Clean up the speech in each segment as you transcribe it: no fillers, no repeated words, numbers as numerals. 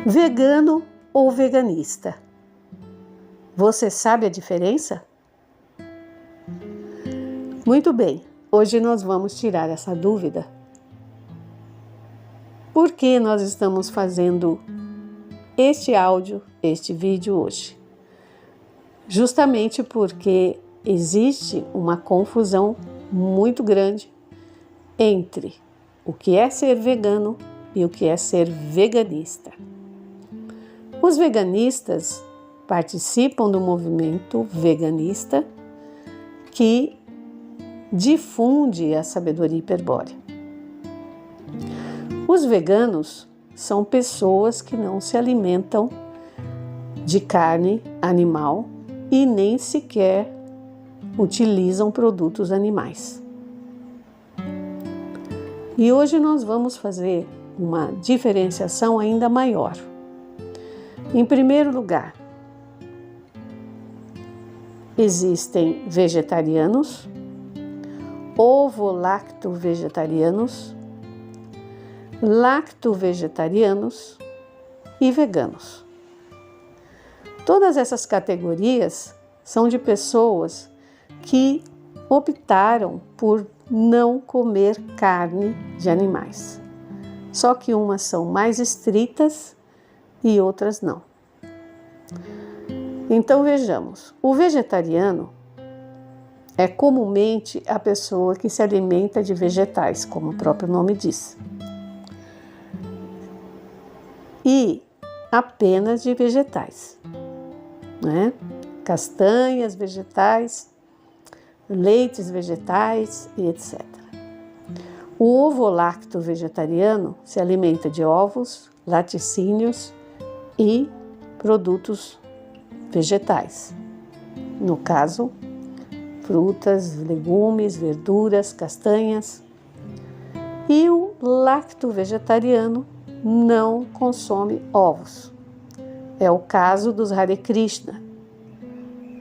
Vegano ou veganista? Você sabe a diferença? Muito bem, hoje nós vamos tirar essa dúvida. Por que nós estamos fazendo este áudio, este vídeo hoje? Justamente porque existe uma confusão muito grande entre o que é ser vegano e o que é ser veganista. Os veganistas participam do movimento veganista que difunde a sabedoria hiperbórea. Os veganos são pessoas que não se alimentam de carne animal e nem sequer utilizam produtos animais. E hoje nós vamos fazer uma diferenciação ainda maior. Em primeiro lugar, existem vegetarianos, ovo-lacto-vegetarianos, lacto-vegetarianos e veganos. Todas essas categorias são de pessoas que optaram por não comer carne de animais. Só que umas são mais estritas e outras não. Então vejamos, o vegetariano é comumente a pessoa que se alimenta de vegetais, como o próprio nome diz. E apenas de vegetais, né? Castanhas vegetais, leites vegetais e etc. O ovo-lacto vegetariano se alimenta de ovos, laticínios e produtos vegetais. No caso, frutas, legumes, verduras, castanhas. E o lacto-vegetariano não consome ovos. É o caso dos Hare Krishna,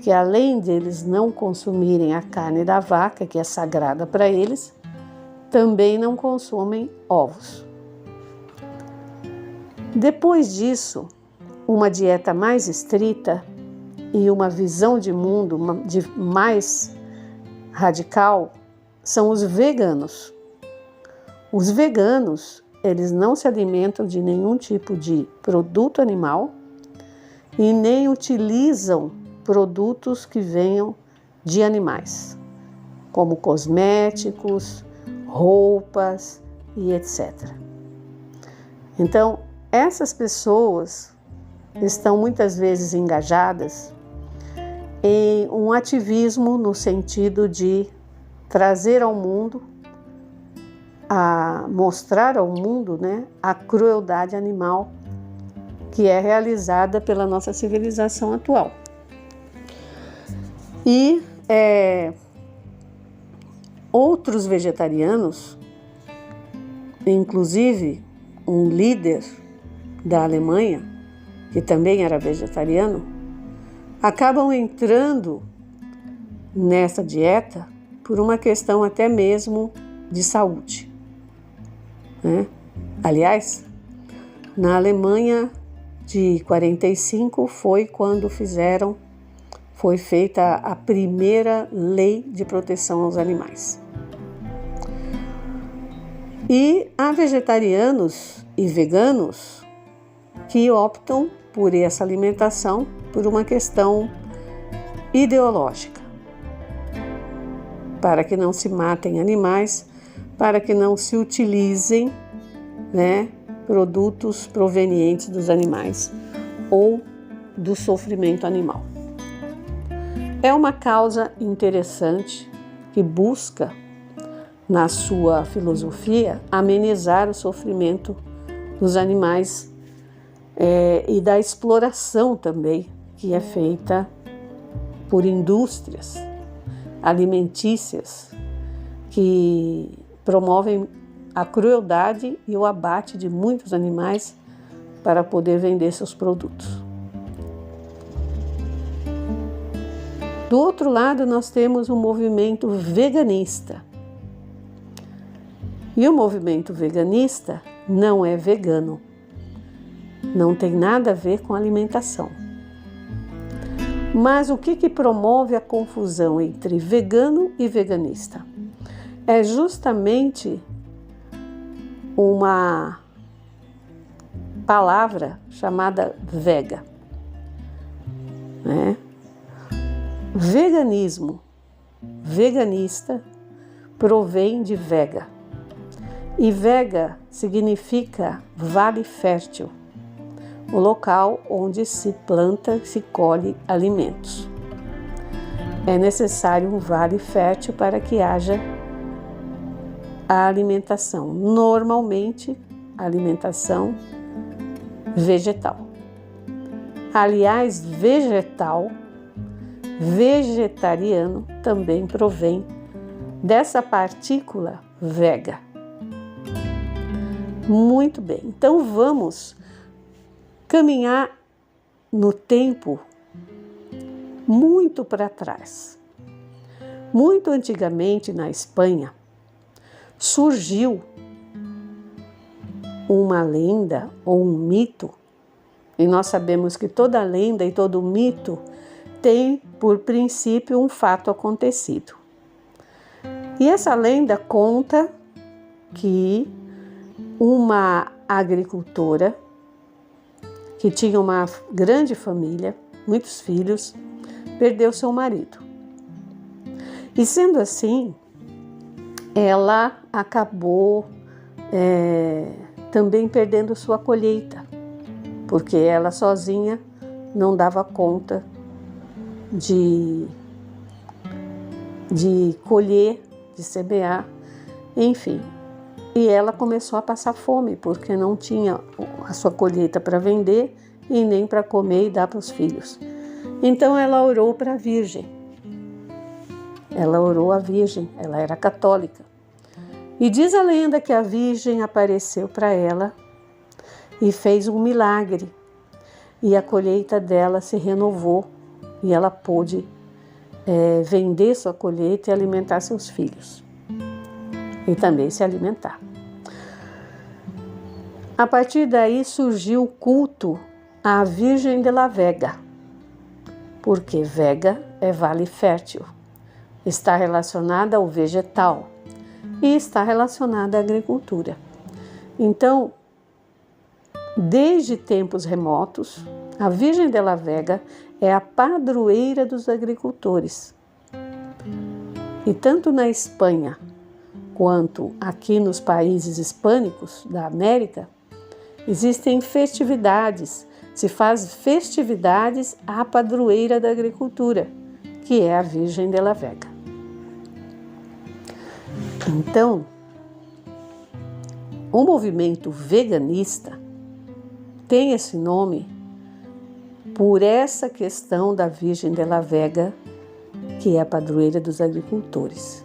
que além deles não consumirem a carne da vaca, que é sagrada para eles, também não consomem ovos. Depois disso, uma dieta mais estrita e uma visão de mundo mais radical são os veganos. Os veganos, eles não se alimentam de nenhum tipo de produto animal e nem utilizam produtos que venham de animais, como cosméticos, roupas e etc. Então, essas pessoas estão muitas vezes engajadas em um ativismo no sentido de trazer ao mundo, mostrar ao mundo, né, a crueldade animal que é realizada pela nossa civilização atual. E outros vegetarianos, inclusive um líder da Alemanha, que também era vegetariano, acabam entrando nessa dieta por uma questão até mesmo de saúde, né? Aliás, na Alemanha de 45 foi quando foi feita a primeira lei de proteção aos animais. E há vegetarianos e veganos que optam por essa alimentação por uma questão ideológica, para que não se matem animais, para que não se utilizem, né, produtos provenientes dos animais ou do sofrimento animal. É uma causa interessante que busca, na sua filosofia, amenizar o sofrimento dos animais e da exploração também, que é feita por indústrias alimentícias que promovem a crueldade e o abate de muitos animais para poder vender seus produtos. Do outro lado, nós temos o movimento veganista. E o movimento veganista não é vegano. Não tem nada a ver com alimentação. Mas o que promove a confusão entre vegano e veganista? É justamente uma palavra chamada vega, né? Veganismo, veganista, provém de vega. E vega significa vale fértil, o local onde se planta e se colhe alimentos. É necessário um vale fértil para que haja a alimentação, normalmente alimentação vegetal. Aliás, vegetariano também provém dessa partícula vega. Muito bem, então vamos caminhar no tempo muito para trás. Muito antigamente na Espanha surgiu uma lenda ou um mito, e nós sabemos que toda lenda e todo mito tem por princípio um fato acontecido. E essa lenda conta que uma agricultora que tinha uma grande família, muitos filhos, perdeu seu marido. E sendo assim, ela acabou também perdendo sua colheita, porque ela sozinha não dava conta de colher, de semear, enfim. E ela começou a passar fome, porque não tinha a sua colheita para vender e nem para comer e dar para os filhos. Então ela orou para a Virgem. Ela orou à Virgem, ela era católica. E diz a lenda que a Virgem apareceu para ela e fez um milagre. E a colheita dela se renovou e ela pôde vender sua colheita e alimentar seus filhos. E também se alimentar. A partir daí surgiu o culto à Virgem de la Vega, porque Vega é vale fértil, está relacionada ao vegetal e está relacionada à agricultura. Então, desde tempos remotos, a Virgem de la Vega é a padroeira dos agricultores. E tanto na Espanha quanto aqui nos países hispânicos da América, existem festividades, se faz festividades à padroeira da agricultura, que é a Virgem de la Vega. Então, o movimento veganista tem esse nome por essa questão da Virgem de la Vega, que é a padroeira dos agricultores.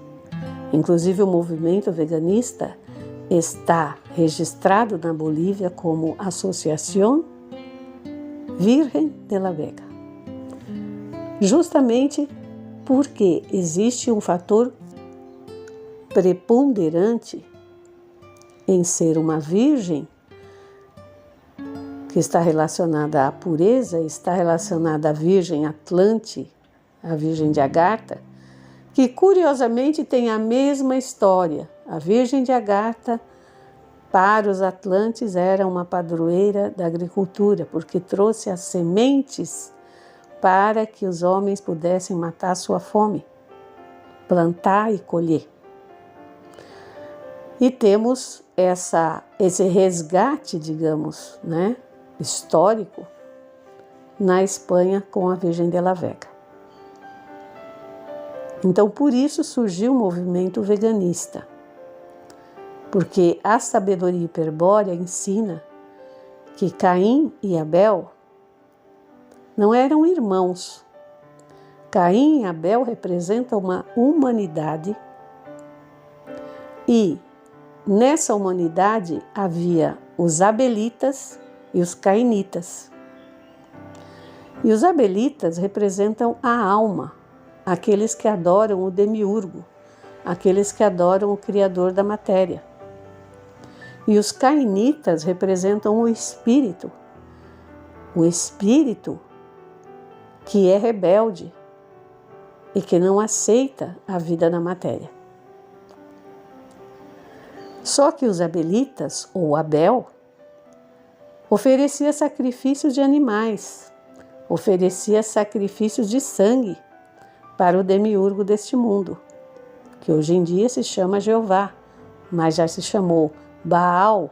Inclusive, o movimento veganista está registrado na Bolívia como Associación Virgen de la Vega, justamente porque existe um fator preponderante em ser uma virgem, que está relacionada à pureza, está relacionada à Virgem Atlante, a Virgem de Agartha, que curiosamente tem a mesma história. A Virgem de Agartha, para os atlantes, era uma padroeira da agricultura, porque trouxe as sementes para que os homens pudessem matar a sua fome, plantar e colher. E temos esse resgate, digamos, né, histórico na Espanha com a Virgem de la Vega. Então, por isso surgiu o movimento veganista, porque a sabedoria hiperbórea ensina que Caim e Abel não eram irmãos. Caim e Abel representam uma humanidade e nessa humanidade havia os abelitas e os cainitas. E os abelitas representam a alma, aqueles que adoram o demiurgo, aqueles que adoram o Criador da matéria. E os cainitas representam o espírito, o espírito que é rebelde e que não aceita a vida na matéria. Só que os abelitas, ou Abel, oferecia sacrifícios de animais, oferecia sacrifícios de sangue para o demiurgo deste mundo, que hoje em dia se chama Jeová, mas já se chamou Baal,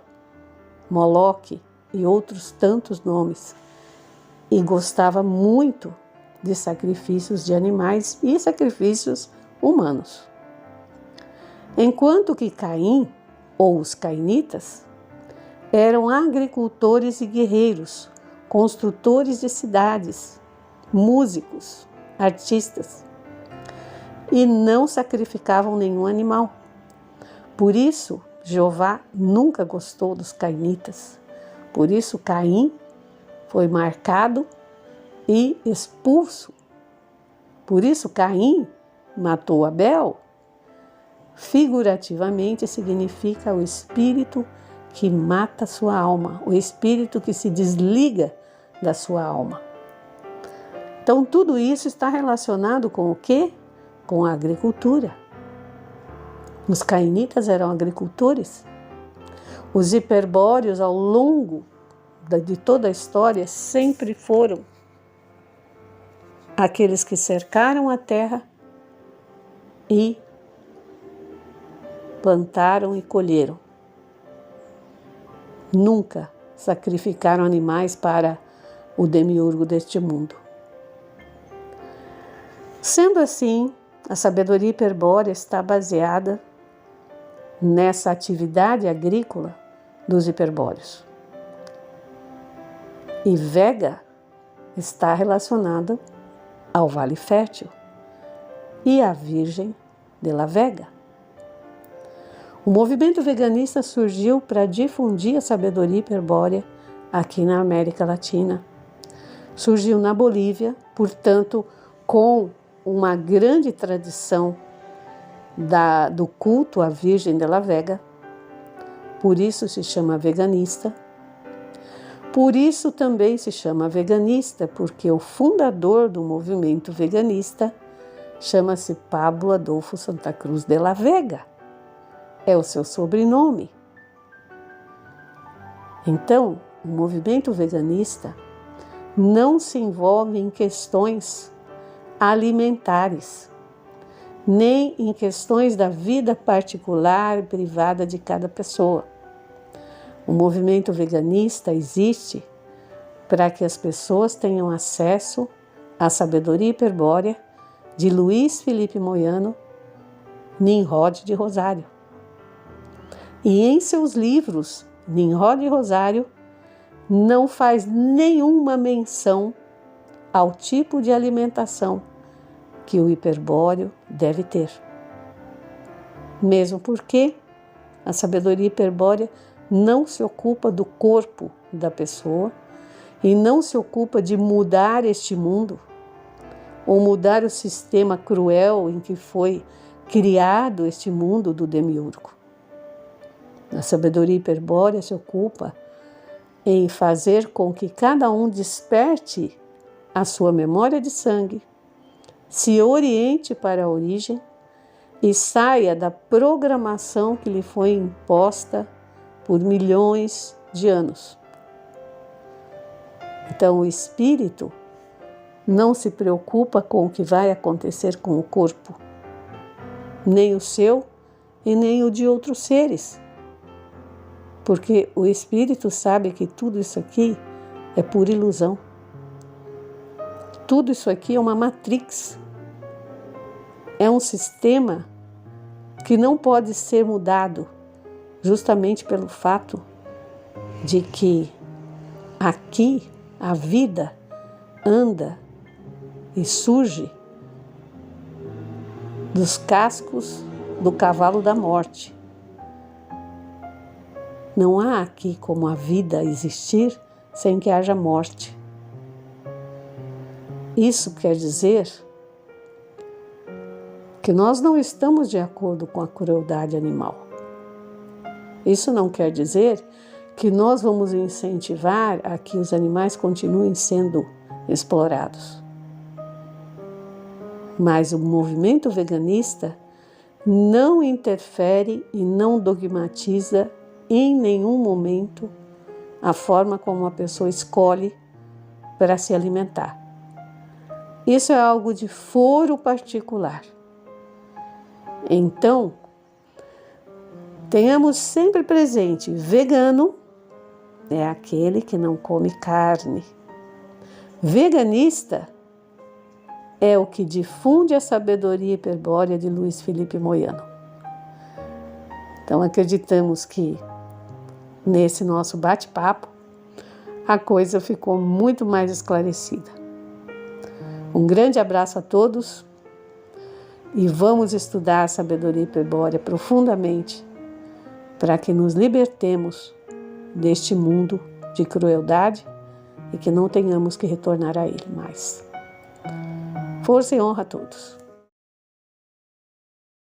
Moloque e outros tantos nomes, e gostava muito de sacrifícios de animais e sacrifícios humanos. Enquanto que Caim, ou os cainitas, eram agricultores e guerreiros, construtores de cidades, músicos, artistas, e não sacrificavam nenhum animal. Por isso, Jeová nunca gostou dos cainitas. Por isso, Caim foi marcado e expulso. Por isso, Caim matou Abel. Figurativamente, significa o espírito que mata sua alma, o espírito que se desliga da sua alma. Então, tudo isso está relacionado com o quê? Com a agricultura. Os cainitas eram agricultores. Os hiperbóreos, ao longo de toda a história, sempre foram aqueles que cercaram a terra e plantaram e colheram. Nunca sacrificaram animais para o demiurgo deste mundo. Sendo assim, a sabedoria hiperbórea está baseada nessa atividade agrícola dos hiperbóreos. E Vega está relacionada ao Vale Fértil e à Virgem de la Vega. O movimento veganista surgiu para difundir a sabedoria hiperbórea aqui na América Latina. Surgiu na Bolívia, portanto, com uma grande tradição do culto à Virgem de la Vega. Por isso se chama veganista. Por isso também se chama veganista, porque o fundador do movimento veganista chama-se Pablo Adolfo Santa Cruz de la Vega. É o seu sobrenome. Então, o movimento veganista não se envolve em questões alimentares, nem em questões da vida particular e privada de cada pessoa. O movimento veganista existe para que as pessoas tenham acesso à sabedoria hiperbórea de Luiz Felipe Moyano, Nimrod de Rosário. E em seus livros, Nimrod de Rosário não faz nenhuma menção ao tipo de alimentação que o hiperbóreo deve ter. Mesmo porque a sabedoria hiperbórea não se ocupa do corpo da pessoa e não se ocupa de mudar este mundo ou mudar o sistema cruel em que foi criado este mundo do demiurgo. A sabedoria hiperbórea se ocupa em fazer com que cada um desperte a sua memória de sangue, se oriente para a origem e saia da programação que lhe foi imposta por milhões de anos. Então, o espírito não se preocupa com o que vai acontecer com o corpo, nem o seu e nem o de outros seres. Porque o espírito sabe que tudo isso aqui é pura ilusão. Tudo isso aqui é uma matrix. É um sistema que não pode ser mudado, justamente pelo fato de que aqui a vida anda e surge dos cascos do cavalo da morte. Não há aqui como a vida existir sem que haja morte. Isso quer dizer que nós não estamos de acordo com a crueldade animal. Isso não quer dizer que nós vamos incentivar a que os animais continuem sendo explorados. Mas o movimento veganista não interfere e não dogmatiza em nenhum momento a forma como a pessoa escolhe para se alimentar. Isso é algo de foro particular. Então, tenhamos sempre presente, vegano é aquele que não come carne. Veganista é o que difunde a sabedoria hiperbórea de Luiz Felipe Moyano. Então, acreditamos que nesse nosso bate-papo a coisa ficou muito mais esclarecida. Um grande abraço a todos e vamos estudar a sabedoria hiperbórea profundamente para que nos libertemos deste mundo de crueldade e que não tenhamos que retornar a ele mais. Força e honra a todos.